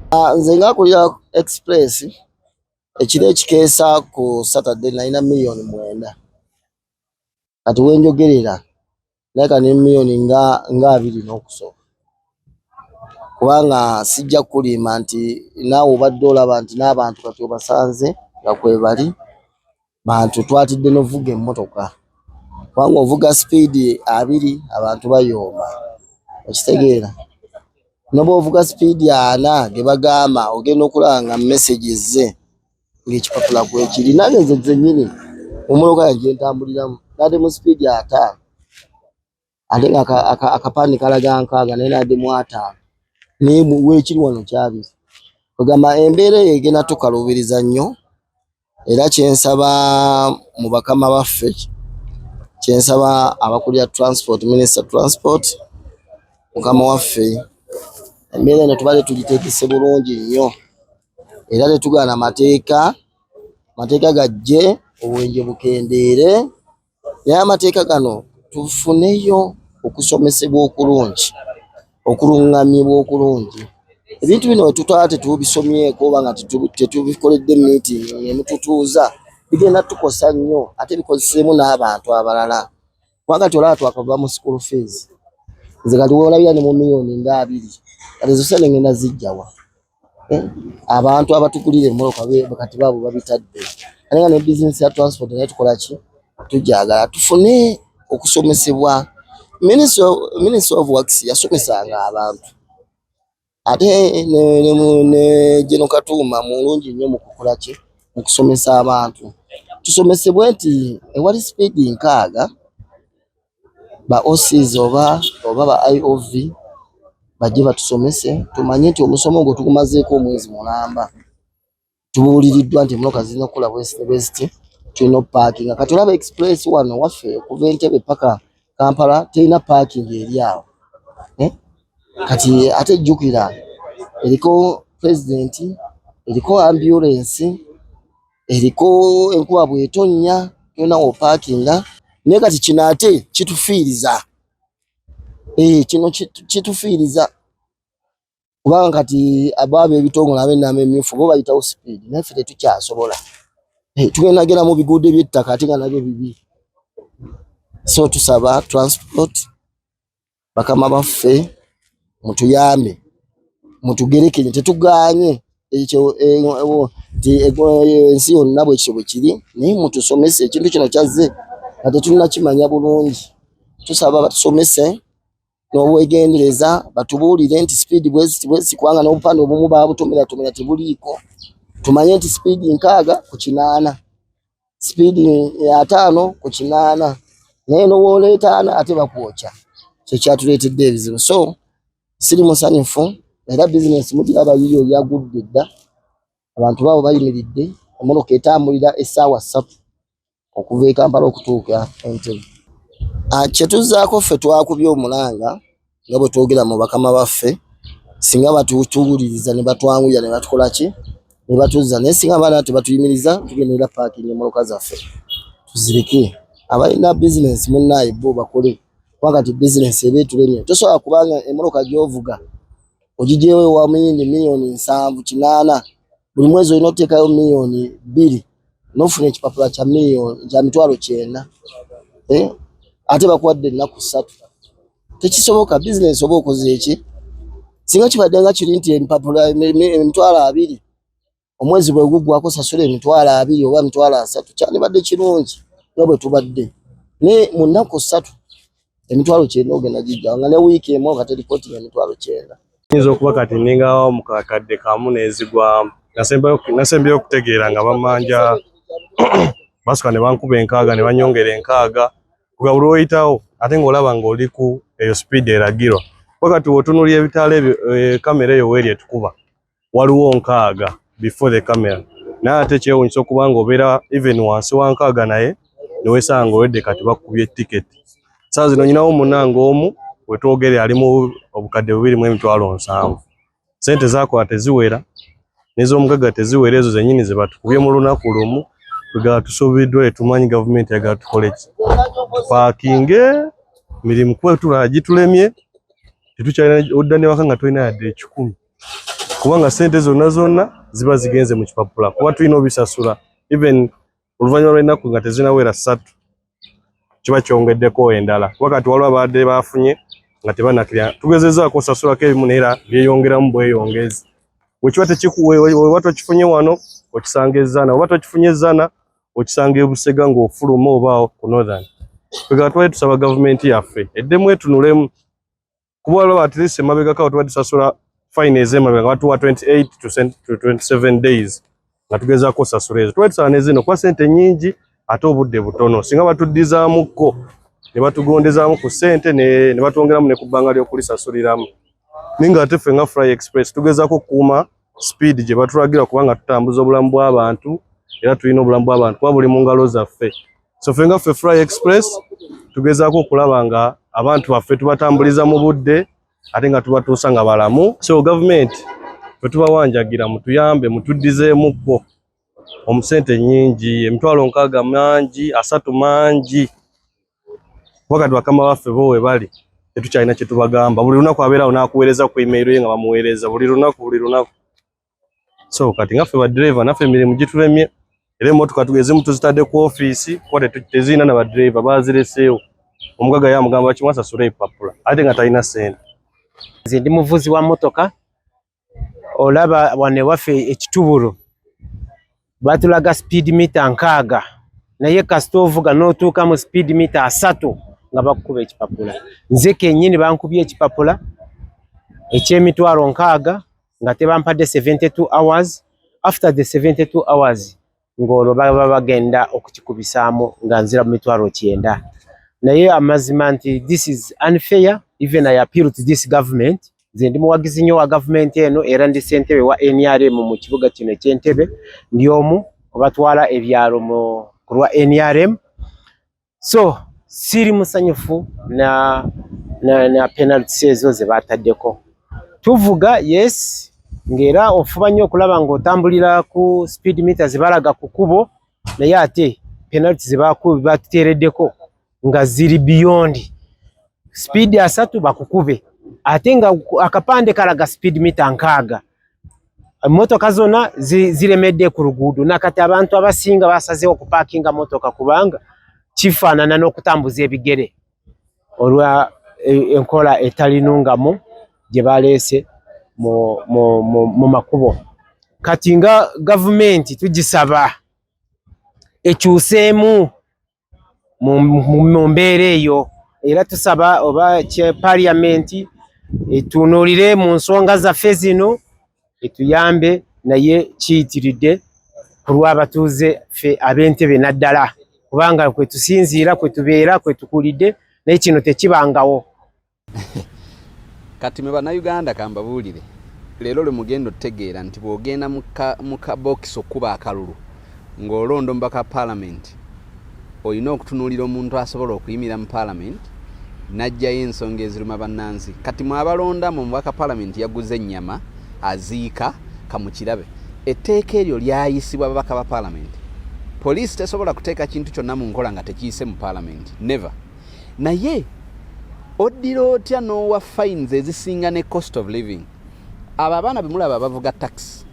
Nze ngakulira express ekiro ekikeesa ku Saturday nalina million 9 kati wenjogerera naye ni million nga 2 n'okusooka kubanga sijja kulima nti naawe obadde olaba nti n'abantu kati obasanze nga kwe bali bantu twatidde n'ovuga emmotoka kubanga ovuga speed 2 abantu bayomba okitegeera noba ovuga speed 4 ge bagamba ogenda okulanga messages ze ng'ekipapula kwekiri nange nze nnyini omulooka yange ntambuliramu nadde mu speed 5 ate nga akapande kalaga 6 naye nadde mu 5 naye weekiri wano kyabiri ogamba embeera eyo egenda tukaluubiriza nnyo era kyensaba mu bakama baffe kyensaba abakulira transport minister transport mukama waffe embeera eno tubale tugiteekese bulungi nnyo era tetugaana mateeka gajje obwenje bukendeere naye amateeka gano tufuneyo okusomesebwa okulungi okulungamibwa okulungi ebintu bino tutwala tetubisomyeko oba nga tetubikoledde meeting emututuuza bigenda tukosa nnyo ate bikozeseemu n'abantu abalala kubanga tolaba twakava mu school fees nze kati wolabira ne mu million nga 2 kati zo sente ngenda zijjawa abantu abatukulira emmoloka kati baabo babitadde ate nga ne business ya transport naye tukola ki tujagala tufune okusomesebwa Minister of Works yasomesanga abantu ate ne General Katuma mulungi nnyo mu kukola ki mu kusomesa abantu tusomesebwe nti ewali speed 6 ba OCs oba ba IOV bajje batusomese tumanye nti omusomo ogwo tugumazeeko omwezi mulamba tubuuliriddwa nti emmotoka zirina okukola bwesite tulina parking kati olaba express wano waffe okuva Entebbe paka Kampala terina parking eri awo kati ate jjukira eriko president eriko ambulance eriko enkuba bw'etonnya tulinawo parkinga naye kati kino ate kitufiiriza kino kitufiiriza kubanga kati abaaba ebitongole ab'ennamu emmyufu bo bayitawo speed naye ffe tetukyasobola tugenda gera mu biguudo eby'ettaka ate nga nabyo bibi so tusaba transport bakama baffe mutuyambe mutugerekenye tetugaanye ekyo ensi yonna bwekityo bwe kiri naye mutusomese ekintu kino kyazze nga tetulina kimanya bulungi tusaba batusomese n'obwegendereza batubuulire nti speed bwezi kubanga n'obupande obumu baabutomera tebuliiko tumanye nti speed 6 ku 8 speed 5 ku 8 naye n'owoleeta 4 ate bakwokya kyo kyatuleetedde ebizibu so siri musanyufu era business mugiraba yiyo yagudde dda abantu baabo bayimiridde emmotoka etambulira essaawa 3 okuva e Kampala okutuuka Entebbe kyetuzzaako ffe twakubye omulanga nga bwe twogera mu bakama baffe singa batuwuliriza ne batwanguya ne batukola ki ne batuzza naye singa baana tebatuyimiriza tugendera parking emmotoka zaffe tuzireke abalina business munnaye bo bakole wakati business ebeetulemye tosobola kubanga emmotoka gy'ovuga ogijeewo wa million 7 8 buli mwezi olina oteekayo million 2 n'ofuna ekipapula kya mitwalo 9 ate bakuwadde ennaku 3 tekisoboka business oba okoze eki singa kibadde nga kiri nti empapula emitwalo 2 omwezi bwe guggwako sasula emitwalo 2 oba emitwalo 3 kyandibadde kirungi nga bwe tubadde ne mu nnaku 3 emitwalo 9 ogenda gijjawo nga ne wiiki emu nga teripoti emitwalo 9 Nyinza okuba kati ningawo mu kakadde kamu n'ezigwamu nasembyeyo okutegeera nga bamanja basuka ne bankuba 6 ne banyongera 6 kugabula oyitawo ate ng'olaba ng'oli ku eyo speed eragirwa wakati wotunuulira ebitaala ebyo kamera eyo weeri etukuba waliwo 6 before the camera naye ate kyewuunyisa okuba ng'obeera even wansi wa 6 naye ne weesanga owedde kati bakubye tiketi saa zino nyinawo munnange omu wetwogere ali mu obukadde 2.7 sente zakola teziwera n'ez'omugaga teziwera ezo zennyini ze batukubye mu lunaku lumu twegala tusuubiddwa tumanyi gavumenti yagala tukole ki tupaakinge mirimu kwetulala gitulemye tetukyalina odda ne waka nga tolina yadde 10 kubanga sente zonna ziba zigenze mu kipapula kuba tulina obisasula even oluvannyuma lw'ennaku nga tezinawera 3 kiba kyongeddeko endala wakati waliwo abadde bafunye nga tebanakirya tugezezaako osasulako ebimu neera byeyongeramu bweyongezi bwekiba tekikuwewa tokifunye wano okisanga ezzana oba tokifunye ezzana okisanga ebusega ng'ofuluma obaawo ku northern twegala twali tusaba gavumenti yaffe eddemu etunulemu kuba waliwo at least emabegakawo tuba tusasula fine ez'emabega nga batuwa 28 to 27 days nga tugezaako osasula ezo twali tusaba nezino kuba sente nnyingi ate obudde butono singa batuddizaamuko ne batugondezaamu ku ssente ne batwongeramu ne ku bbanga ly'okulisasuliramu naye nga ate ffe nga Fly Express tugezaako okukuuma speed gye batulagira kubanga tutambuza obulamu bw'abantu era tulina obulamu bw'abantu kuba buli mu ngalo zaffe so ffe nga ffe Fly Express tugezaako okulaba nga abantu baffe tubatambuliza mu budde ate nga tubatuusa nga balamu so gavumenti bwe tubawanjagira mutuyambe mutuddizeemukko omusente nnyingi emitwalo 6 mangi 3 mangi wakati bakama baffe bo we bali tetukyalina kye tubagamba buli lunaku abeerawo n'akuweereza ku email ye nga bamuweereza buli lunaku so kati nga ffe badriver naffe emirimu gitulemye era emmotoka tugezimu tuzitadde ku ofiisi kuba tezirina na badriver bazireseewo omugaga yamugamba kimwasasula ebipapula ate nga talina ssente. Nze ndi muvuzi wa motoka olaba wane waffe ekituburo batulaga speed meter 6 naye kasita ovuga n'otuuka mu speed meter 3 nga bakukuba ekipapula nze kennyini bankubye ekipapula eky'emitwalo 6 nga tebampadde 72 hours after the 72 hours ng'olwo baba bagenda okukikubisaamu nga nzira mu mitwalo 9 naye amazima nti this is unfair even I appeal to this government nze ndi muwagizi nnyo wa government eno era ndi ssentebe wa NRM mu kibuga kino eky'Entebbe ndi omu obatwala ebyalo ku lwa NRM so siri musanyufu na penalties ezo ze bataddeko tuvuga yes ngera ofuba nnyo okulaba ng'otambulira ku speed meter zibalaga ku kubo naye ate penalties batuteereddeko nga ziri beyond speed 3 bakukube ate nga akapande kalaga speed meter 6 motoka zonna ziremedde ku luguudo nakati abantu abasinga basazeewo okupakinga motoka kubanga kifaanana n'okutambuza ebigere olwa enkola etalinungamu gye baleese mu makubo kati nga gavumenti tugisaba ekyuseemu mu mbeera eyo era tusaba oba parliament etunuulire mu nsonga zaffe zino etuyambe naye kiyitiridde ku lw'abatuuze ffe ab'Entebbe naddala kubanga kwe tusinziira kwe tubeera kwe tukulidde naye kino tekibangawo. Kati mwe bannayuganda kambabuulire leero lwe mugenda otegeera nti bw'ogenda mu kabokisi okuba akalulu ng'olonda omubaka parliament olina okutunuulira omuntu asobola okuyimira mu parliament n'ajjayo ensonga eziruma bannansi. Kati mwabalonda mu mubaka parliament yaguze ennyama aziika kamukirabe etteeka eryo lyayisibwa ababaka ba parliament. Poliisi tesobola kuteeka kintu kyonna mu nkola nga tekiyise mu parliament never. Naye oddira otya n'owa fines ezisinga ne cost of living. Abo abaana be mulaba bavuga tax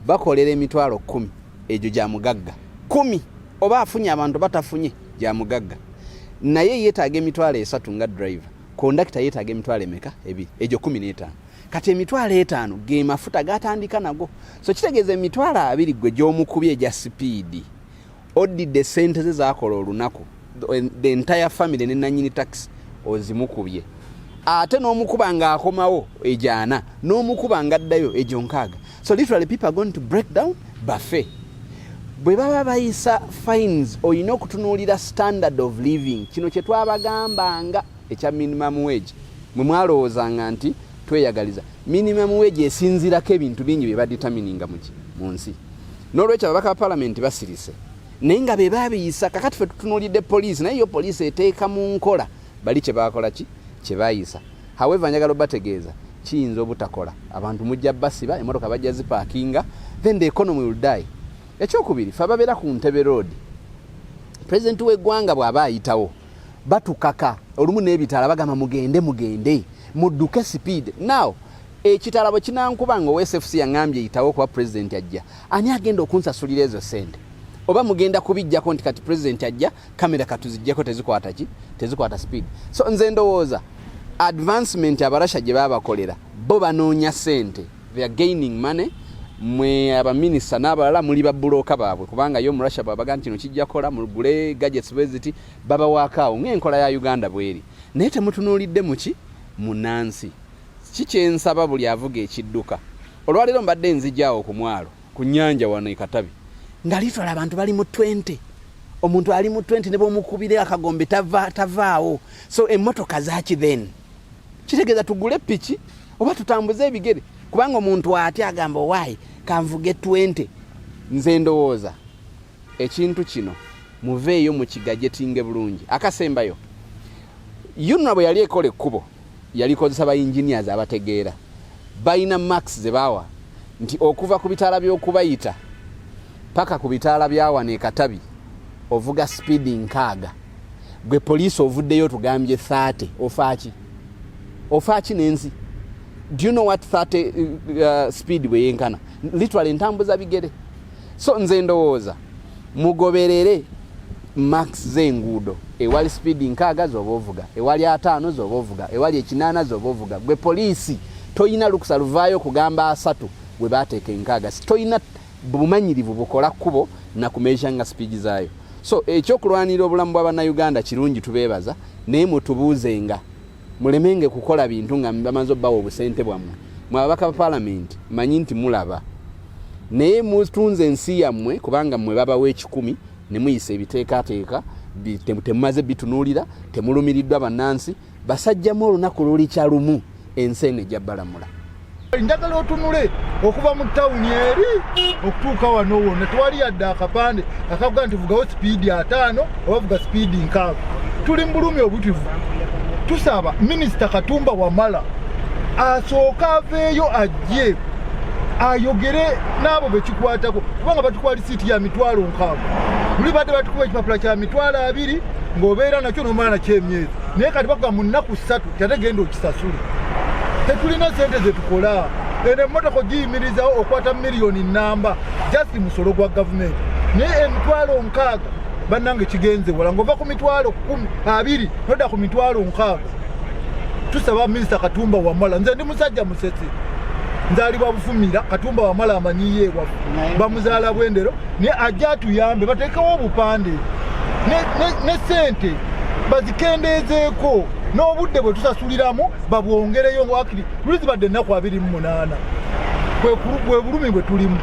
bakolera emitwalo 10 egyo gya mugagga 10 oba afunye abantu batafunye gya mugagga naye yeetaaga emitwalo 3 nga driver kondakita yeetaaga emitwalo emeka ebiri egyo 15 kati emitwalo 5 ge mafuta gatandika nago so kitegeeza emitwalo 2 gwe gy'omukubye egya speed oddidde sente ze zaakola olunaku the entire family ne nannyini tax ozimukubye ate n'omukuba ng'akomawo ejana n'omukuba ng'addayo egyo 6 so literally people are going to break down bafe bwe baba bayisa fines olina okutunuulira standard of living kino kye twabagambanga ekya minimum wage mwe mwalowoozanga nti tweyagaliza minimum wage esinzirako ebintu bingi bye badetermininga mu nsi n'olwekyo ababaka ba parliament basirise naye nga be babiyisa kakati ffe tutunuulidde poliisi naye yo poliisi eteeka mu nkola bali kye bakola ki kye bayisa however njagala obategeeza kiyinza obutakola abantu mujja basiba emmotoka bajja zipaakinga then the economy will die. Ekyokubiri ffe ababeera ku Ntebbe road president w'eggwanga bw'aba ayitawo batukaka olumu n'ebitala bagamba mugende mudduke speed now Ekitalabo kinankuba nga SFC yangambye yitawo kuba president ajja. Ani agenda okunsasulira ezo sente? Oba mugenda kubijjako nti kati president ajja kamera katuzijjeko tezikwata ki? Tezikwata speed. So nze ndowooza advancement abarasha gye babakolera bo banoonya sente. They are gaining money. Mwe abaminista n'abalala muli babulooka baabwe kubanga yo murasha babaga nti no kijja kola mugule gadgets beziti baba waakaawo ng'enkola ya Uganda bweri naye temutunuulidde muki munansi kikyensaba buli avuga ekidduka olwaleero mbadde nzijjaawo ku mwalo ku nnyanja wano Katabi nga litwala abantu bali mu 20 omuntu ali mu 20 ne bomukubire akagombe tavaawo so emmotoka zaaki then kitegeeza tugule piki oba tutambuze ebigere kubanga omuntu ati agamba wayi kanvuge 20 nze ndowooza ekintu kino muveeyo mu kigajetinge bulungi akasembayo yuna bwe yali ekola ekkubo yali kozesa ba engineers abategeera bayina max ze bawa nti okuva ku bitaala by'okubayita paka ku bitaala byawa ne Katabi ovuga speeding kaaga gwe police ovuddeyo tugambye 30 ofaaki nensi. Do you know what 30 speed we yenkana? Literally ntambuza bigere. So nze ndowooza mugoberere max zengudo ewali speeding kaaga zobovuga ewali 5 zobovuga ewali 8 zobovuga gwe police toyina luksa luvaayo kugamba 3 gwe bateeka enkaaga toyina bumanyirivu bukola kubo na kumejanga speed zaayo. So ekyokulwanira obulamu bw'Abannayuganda kirungi tubeebaza naye mutubuuzenga mulemenge kukola bintu nga mbamazo bawo obusente bwammwe mwabaka parliament manyi nti mulaba naye mutunze ensi yammwe kubanga mmwe baba we10 ne muyise ebiteekateeka temumaze bitunuulira temulumiriddwa bannansi basajjamu olunaku luli kyalumu ensene jabbalamula njagala otunule okuva mu tawuni eri okutuuka wano wonna tewali yadde akapande akavuga nti vugawo speed 5 oba vuga speed 6 tuli mu bulumi obutivu. Tusaba Minister Katumba Wamala asooka aveeyo ajje ayogere n'abo bekikwatako kubanga batukwali siiti ya mitwalo 6 buli badde batukuba ekipapula kya mitwalo 2 ng'obeera nakyo n'omala nakyo emyezi naye kati bakuga mu nnaku 3 kyate okisasule tetulina sente zetukola eno emmotoka ogiyimirizawo okwata miliyoni namba just musolo gwa gavumenti naye emitwalo 6 bannange kigenze wala ngova ku mitwalo 20 noda ku mitwalo 6 tusaba Minister Katumba Wamala nze ndi musajja musetse nzali babufumira Katumba Wamala amanyiye wafu bamuzaala bwendero ne ajja tuyambe bateekawo obupande ne sente bazikendezeeko n'obudde bwe tusasuliramu babwongereyo wakiri tulizibadde ennaku 28 kwe bulumi bwe tulimu